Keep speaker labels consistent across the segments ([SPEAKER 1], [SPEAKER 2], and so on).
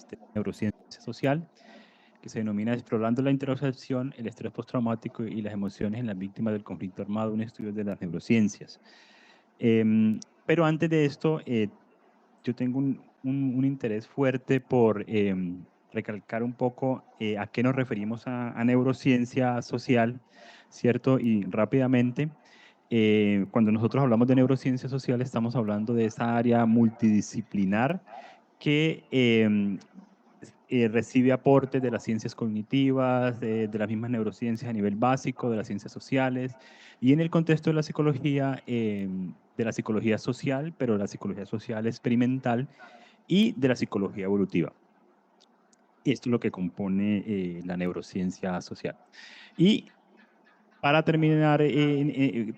[SPEAKER 1] maestría en neurociencia social, que se denomina Explorando la interocepción, el estrés postraumático y las emociones en las víctimas del conflicto armado, un estudio de las neurociencias. Pero antes de esto, yo tengo un interés fuerte por recalcar un poco a qué nos referimos a neurociencia social, ¿cierto? Y rápidamente, cuando nosotros hablamos de neurociencia social, estamos hablando de esa área multidisciplinar que recibe aportes de las ciencias cognitivas, de las mismas neurociencias a nivel básico, de las ciencias sociales, y en el contexto de la psicología social, pero la psicología social experimental y de la psicología evolutiva. Esto es lo que compone la neurociencia social. Y para terminar,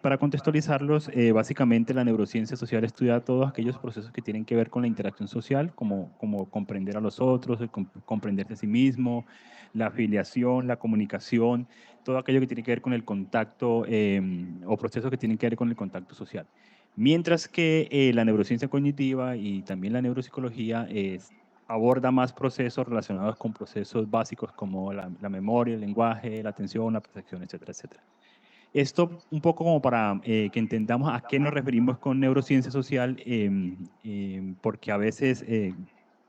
[SPEAKER 1] para contextualizarlos, básicamente la neurociencia social estudia todos aquellos procesos que tienen que ver con la interacción social, como comprender a los otros, comprenderse a sí mismo, la afiliación, la comunicación, todo aquello que tiene que ver con el contacto o procesos que tienen que ver con el contacto social. Mientras que la neurociencia cognitiva y también la neuropsicología aborda más procesos relacionados con procesos básicos como la memoria, el lenguaje, la atención, la percepción, etcétera, etcétera. Esto un poco como para que entendamos a qué nos referimos con neurociencia social, porque a veces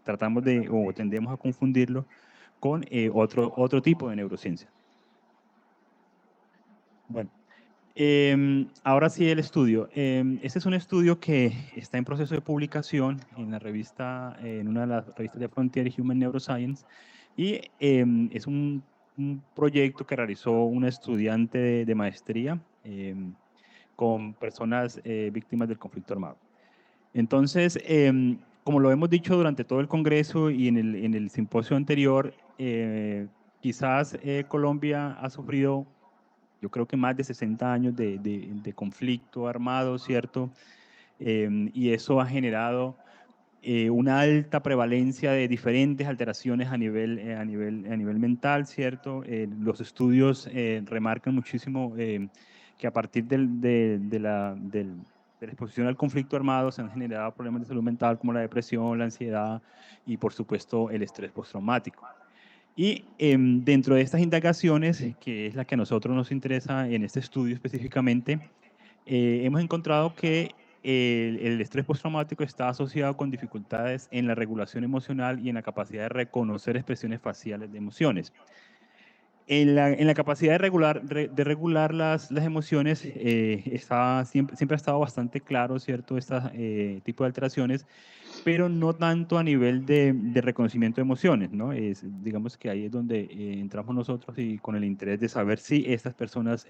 [SPEAKER 1] tratamos de o tendemos a confundirlo con otro tipo de neurociencia. Bueno, ahora sí el estudio. Este es un estudio que está en proceso de publicación en la revista, en una de las revistas de Frontier Human Neuroscience, y es un proyecto que realizó una estudiante de maestría con personas víctimas del conflicto armado. Entonces, como lo hemos dicho durante todo el Congreso y en el simposio anterior, quizás Colombia ha sufrido, yo creo que más de 60 años de conflicto armado, ¿cierto? Y eso ha generado una alta prevalencia de diferentes alteraciones a nivel mental, ¿cierto? Los estudios remarcan muchísimo que a partir de la exposición al conflicto armado se han generado problemas de salud mental como la depresión, la ansiedad y, por supuesto, el estrés postraumático. Y dentro de estas indagaciones, que es la que a nosotros nos interesa en este estudio específicamente, hemos encontrado que el estrés postraumático está asociado con dificultades en la regulación emocional y en la capacidad de reconocer expresiones faciales de emociones. En la capacidad de regular las emociones, siempre ha estado bastante claro, ¿cierto?, este tipo de alteraciones, pero no tanto a nivel de reconocimiento de emociones, ¿no? Digamos que ahí es donde entramos nosotros y con el interés de saber si estas personas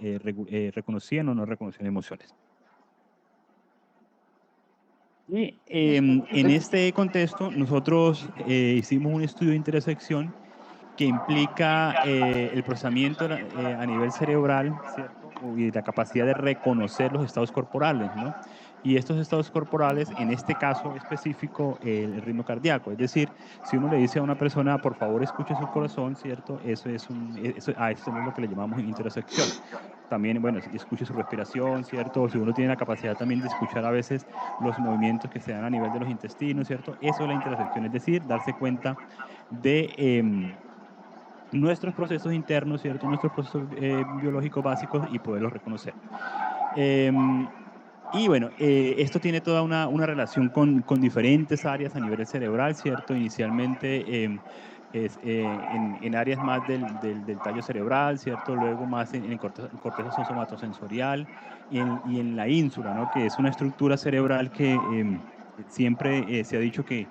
[SPEAKER 1] reconocían o no reconocían emociones. Y en este contexto, nosotros hicimos un estudio de intersección que implica el procesamiento a nivel cerebral, ¿cierto? Y la capacidad de reconocer los estados corporales, ¿no? Y estos estados corporales, en este caso específico, el ritmo cardíaco. Es decir, si uno le dice a una persona, por favor, escuche su corazón, ¿cierto? A esto es lo que le llamamos intersección. También, bueno, escuche su respiración, ¿cierto? Si uno tiene la capacidad también de escuchar a veces los movimientos que se dan a nivel de los intestinos, ¿cierto? Eso es la intersección, es decir, darse cuenta de nuestros procesos internos, ¿cierto? Nuestros procesos biológicos básicos y poderlos reconocer. Em, y bueno, esto tiene toda una relación con diferentes áreas a nivel cerebral, ¿cierto? Inicialmente en áreas más del tallo cerebral, ¿cierto? Luego más en el corteza somatosensorial y en la ínsula, ¿no? Que es una estructura cerebral que siempre se ha dicho que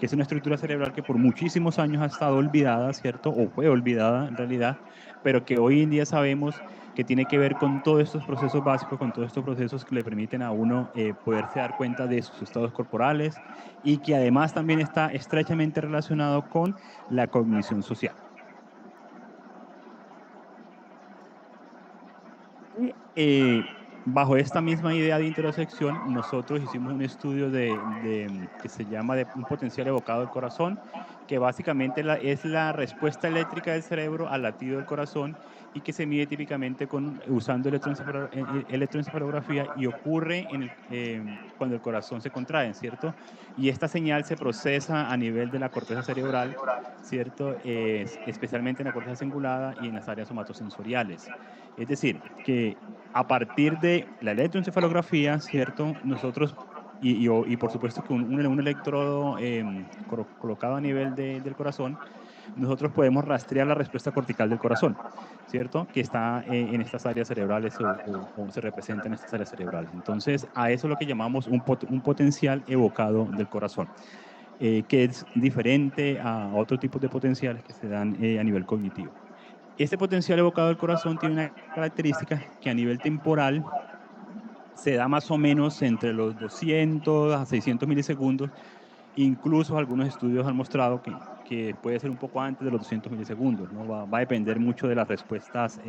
[SPEAKER 1] es una estructura cerebral que por muchísimos años ha estado olvidada, ¿cierto? O fue olvidada en realidad, pero que hoy en día sabemos que tiene que ver con todos estos procesos básicos, con todos estos procesos que le permiten a uno poderse dar cuenta de sus estados corporales y que además también está estrechamente relacionado con la cognición social. Y, bajo esta misma idea de intersección, nosotros hicimos un estudio que se llama de un potencial evocado del corazón, que básicamente es la respuesta eléctrica del cerebro al latido del corazón y que se mide típicamente usando electroencefalografía y ocurre cuando el corazón se contrae, ¿cierto? Y esta señal se procesa a nivel de la corteza cerebral, ¿cierto? Especialmente en la corteza cingulada y en las áreas somatosensoriales. Es decir, que a partir de la electroencefalografía, ¿cierto? Nosotros, y por supuesto que un electrodo colocado a nivel del corazón, nosotros podemos rastrear la respuesta cortical del corazón, ¿cierto? Que está en estas áreas cerebrales o se representa en estas áreas cerebrales. Entonces, a eso es lo que llamamos un potencial evocado del corazón, que es diferente a otros tipos de potenciales que se dan a nivel cognitivo. Este potencial evocado del corazón tiene una característica que a nivel temporal se da más o menos entre los 200 a 600 milisegundos. Incluso algunos estudios han mostrado que puede ser un poco antes de los 200 milisegundos, ¿no? Va a depender mucho de las respuestas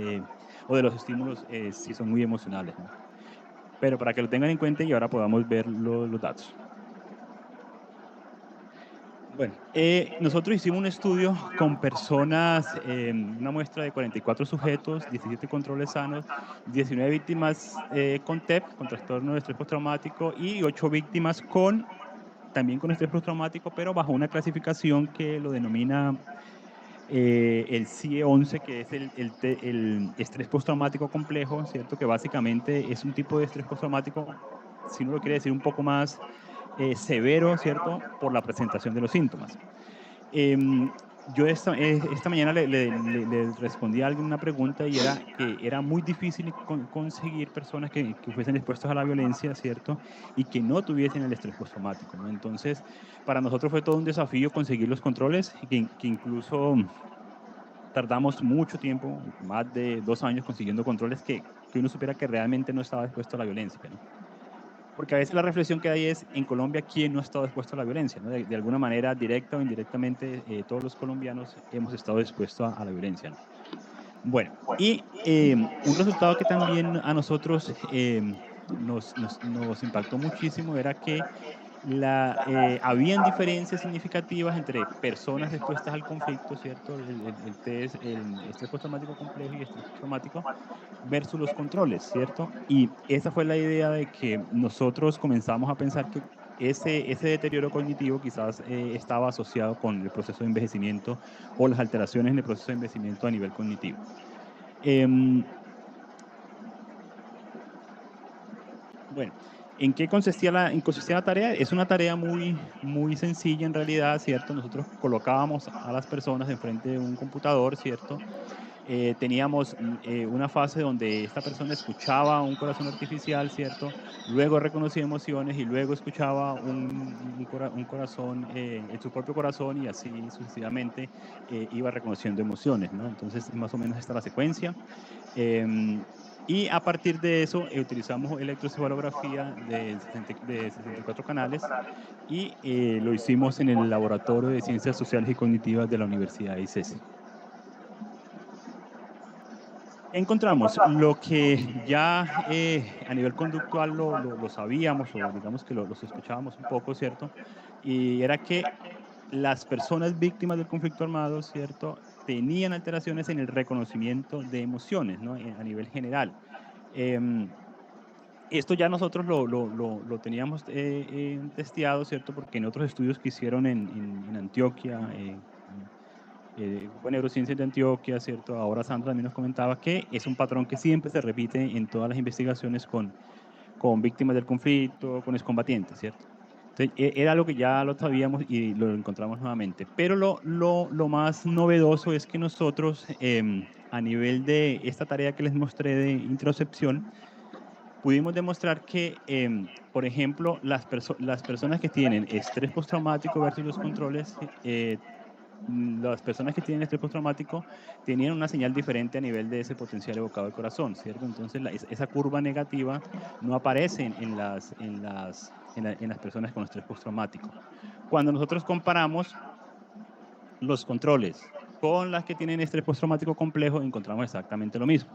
[SPEAKER 1] o de los estímulos si son muy emocionales, ¿no? Pero para que lo tengan en cuenta y ahora podamos ver los datos. Bueno, nosotros hicimos un estudio con personas, una muestra de 44 sujetos, 17 controles sanos, 19 víctimas con TEP, con trastorno de estrés postraumático, y 8 víctimas también con estrés postraumático, pero bajo una clasificación que lo denomina el CIE-11, que es el estrés postraumático complejo, ¿cierto? Que básicamente es un tipo de estrés postraumático, si uno lo quiere decir un poco más severo, ¿cierto? Por la presentación de los síntomas. Yo esta mañana le respondí a alguien una pregunta y era que era muy difícil conseguir personas que fuesen expuestas a la violencia, ¿cierto? Y que no tuviesen el estrés postraumático, ¿no? Entonces, para nosotros fue todo un desafío conseguir los controles, que incluso tardamos mucho tiempo, más de 2 años consiguiendo controles que uno supiera que realmente no estaba expuesto a la violencia, ¿no? Porque a veces la reflexión que hay es, en Colombia, ¿quién no ha estado expuesto a la violencia? ¿No? De alguna manera, directa o indirectamente, todos los colombianos hemos estado expuestos a la violencia, ¿no? Bueno, y un resultado que también a nosotros nos impactó muchísimo era que habían diferencias significativas entre personas expuestas al conflicto, ¿cierto? El test, el estrés postraumático complejo y estrés postraumático versus los controles, ¿cierto? Y esa fue la idea de que nosotros comenzamos a pensar que ese deterioro cognitivo quizás estaba asociado con el proceso de envejecimiento o las alteraciones en el proceso de envejecimiento a nivel cognitivo. Bueno, ¿en qué consistía la tarea? Es una tarea muy sencilla en realidad, ¿cierto? Nosotros colocábamos a las personas enfrente de un computador, ¿cierto? Teníamos una fase donde esta persona escuchaba un corazón artificial, ¿cierto? Luego reconocía emociones y luego escuchaba un corazón, su propio corazón y así sucesivamente iba reconociendo emociones, ¿no? Entonces, más o menos esta es la secuencia. Y a partir de eso, utilizamos electroencefalografía de 64 canales y lo hicimos en el Laboratorio de Ciencias Sociales y Cognitivas de la Universidad de ICESI. Encontramos lo que ya a nivel conductual lo sabíamos o digamos que lo sospechábamos un poco, ¿cierto? Y era que las personas víctimas del conflicto armado, ¿cierto? Tenían alteraciones en el reconocimiento de emociones, ¿no? A nivel general. Em, Esto ya nosotros lo teníamos testeado, ¿cierto? Porque en otros estudios que hicieron en Antioquia, el Grupo de Neurociencias de Antioquia, ¿cierto? Ahora Sandra también nos comentaba que es un patrón que siempre se repite en todas las investigaciones con víctimas del conflicto, con excombatientes, ¿cierto? Entonces, era algo que ya lo sabíamos y lo encontramos nuevamente. Pero lo más novedoso es que nosotros, a nivel de esta tarea que les mostré de introspección, pudimos demostrar que, por ejemplo, las personas que tienen estrés postraumático versus los controles, las personas que tienen estrés postraumático tenían una señal diferente a nivel de ese potencial evocado del corazón, ¿cierto? Entonces, esa curva negativa no aparece en las personas con estrés postraumático. Cuando nosotros comparamos los controles con las que tienen estrés postraumático complejo, encontramos exactamente lo mismo.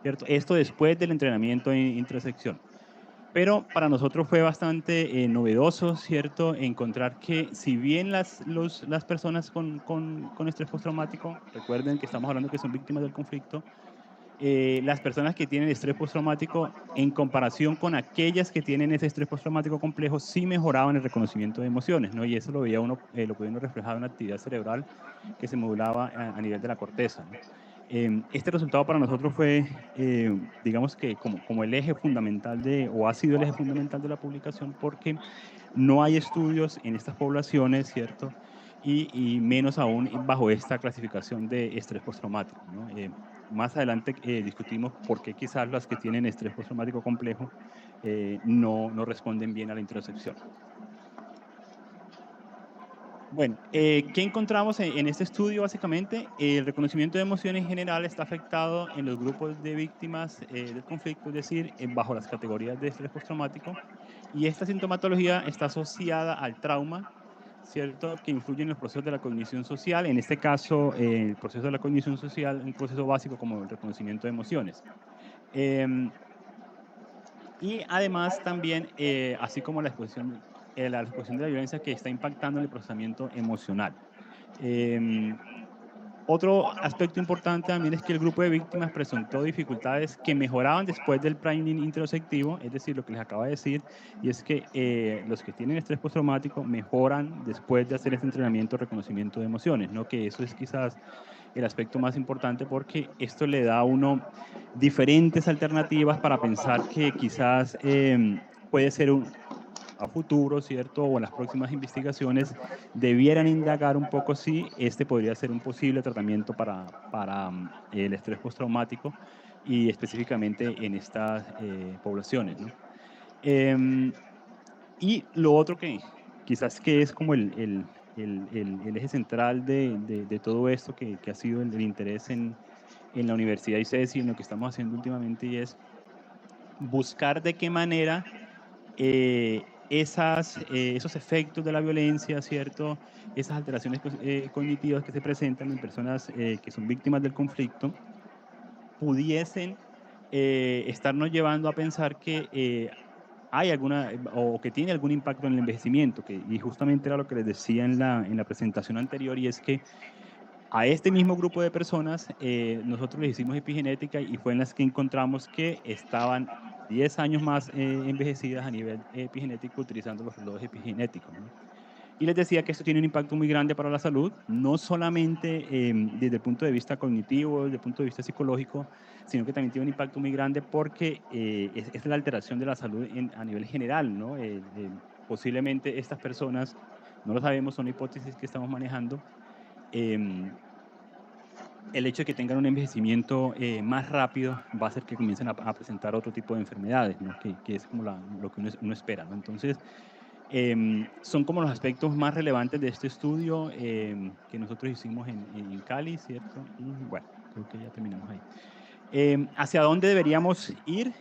[SPEAKER 1] ¿cierto? Esto después del entrenamiento en intersección. Pero para nosotros fue bastante novedoso, ¿cierto? Encontrar que si bien las personas con estrés postraumático, recuerden que estamos hablando que son víctimas del conflicto, las personas que tienen estrés postraumático, en comparación con aquellas que tienen ese estrés postraumático complejo, sí mejoraban el reconocimiento de emociones, ¿no? Y eso lo veía uno, lo podía uno reflejado en la actividad cerebral que se modulaba a nivel de la corteza, ¿no? Este resultado para nosotros fue, digamos que como el eje fundamental o ha sido el eje fundamental de la publicación, porque no hay estudios en estas poblaciones, ¿cierto? Y menos aún bajo esta clasificación de estrés postraumático, ¿no? Más adelante discutimos por qué quizás las que tienen estrés postraumático complejo no responden bien a la interocepción. Bueno, ¿qué encontramos en este estudio? Básicamente, el reconocimiento de emociones en general está afectado en los grupos de víctimas del conflicto, es decir, bajo las categorías de estrés postraumático, y esta sintomatología está asociada al trauma, ¿cierto?, que influye en los procesos de la cognición social, en este caso, el proceso de la cognición social, un proceso básico como el reconocimiento de emociones. Y además también, así como la exposición de la violencia que está impactando en el procesamiento emocional. Em, Otro aspecto importante también es que el grupo de víctimas presentó dificultades que mejoraban después del priming interoceptivo, es decir, lo que les acabo de decir, y es que los que tienen estrés postraumático mejoran después de hacer este entrenamiento de reconocimiento de emociones, ¿no? Que eso es quizás el aspecto más importante porque esto le da a uno diferentes alternativas para pensar que quizás puede ser a futuro, ¿cierto? O en las próximas investigaciones debieran indagar un poco si este podría ser un posible tratamiento para el estrés postraumático y específicamente en estas poblaciones, ¿no? Em, y lo otro que quizás que es como el eje central de todo esto, que ha sido el interés en la universidad y CESI, en lo que estamos haciendo últimamente, y es buscar de qué manera esos efectos de la violencia, ¿cierto? Esas alteraciones cognitivas que se presentan en personas que son víctimas del conflicto, pudiesen estarnos llevando a pensar que hay alguna o que tiene algún impacto en el envejecimiento, y justamente era lo que les decía en la presentación anterior, y es que a este mismo grupo de personas nosotros les hicimos epigenética y fue en las que encontramos que estaban 10 años más envejecidas a nivel epigenético utilizando los relojes epigenéticos, ¿no? Y les decía que esto tiene un impacto muy grande para la salud, no solamente desde el punto de vista cognitivo, desde el punto de vista psicológico, sino que también tiene un impacto muy grande porque es la alteración de la salud a nivel general, ¿no? Posiblemente estas personas, no lo sabemos, son hipótesis que estamos manejando, em, el hecho de que tengan un envejecimiento más rápido va a hacer que comiencen a presentar otro tipo de enfermedades, ¿no? Que es como lo que uno espera, ¿no? Entonces, son como los aspectos más relevantes de este estudio que nosotros hicimos en Cali, ¿cierto? Y bueno, creo que ya terminamos ahí. ¿Hacia dónde deberíamos ir?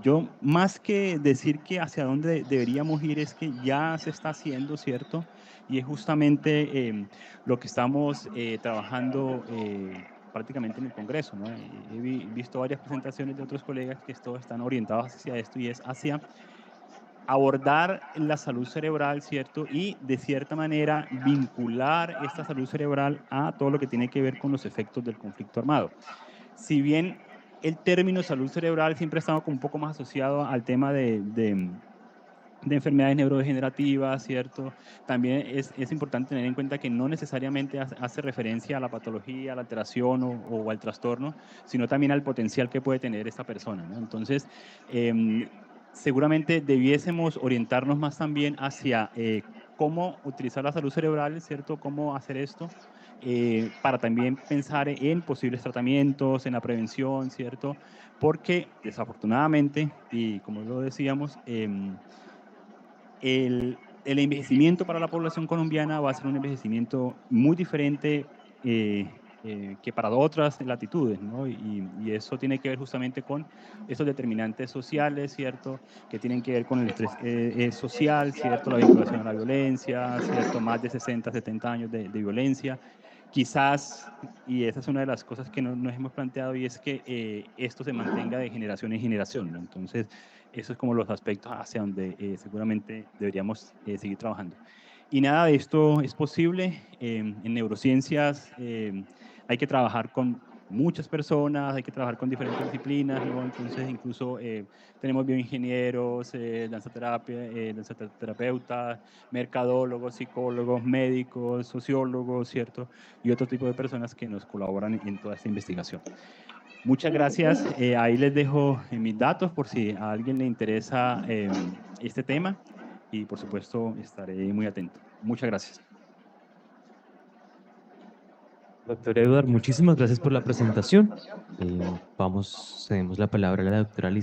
[SPEAKER 1] Yo, más que decir que hacia dónde deberíamos ir, es que ya se está haciendo, ¿cierto? Y es justamente lo que estamos trabajando prácticamente en el Congreso, ¿no? He visto varias presentaciones de otros colegas que todos están orientados hacia esto y es hacia abordar la salud cerebral, ¿cierto? Y de cierta manera vincular esta salud cerebral a todo lo que tiene que ver con los efectos del conflicto armado. Si bien el término salud cerebral siempre ha estado como un poco más asociado al tema de enfermedades neurodegenerativas, ¿cierto? También es importante tener en cuenta que no necesariamente hace referencia a la patología, a la alteración o al trastorno, sino también al potencial que puede tener esta persona, ¿no? Entonces, seguramente debiésemos orientarnos más también hacia cómo utilizar la salud cerebral, ¿cierto? Cómo hacer esto, para también pensar en posibles tratamientos, en la prevención, ¿cierto? Porque desafortunadamente, y como lo decíamos, el envejecimiento para la población colombiana va a ser un envejecimiento muy diferente que para otras latitudes, ¿no? Y eso tiene que ver justamente con esos determinantes sociales, ¿cierto? Que tienen que ver con el estrés social, ¿cierto? La vinculación a la violencia, ¿cierto? Más de 60, 70 años de violencia, quizás, y esa es una de las cosas que nos hemos planteado, y es que esto se mantenga de generación en generación, ¿no? Entonces, eso es como los aspectos hacia donde seguramente deberíamos seguir trabajando. Y nada de esto es posible. En neurociencias hay que trabajar con muchas personas, hay que trabajar con diferentes disciplinas, ¿no? Entonces, incluso tenemos bioingenieros, danzaterapeutas, mercadólogos, psicólogos, médicos, sociólogos, ¿cierto? Y otro tipo de personas que nos colaboran en toda esta investigación. Muchas gracias. Ahí les dejo mis datos por si a alguien le interesa este tema y por supuesto estaré muy atento. Muchas gracias.
[SPEAKER 2] Doctor Eduard, muchísimas gracias por la presentación. Cedemos la palabra a la doctora Liz.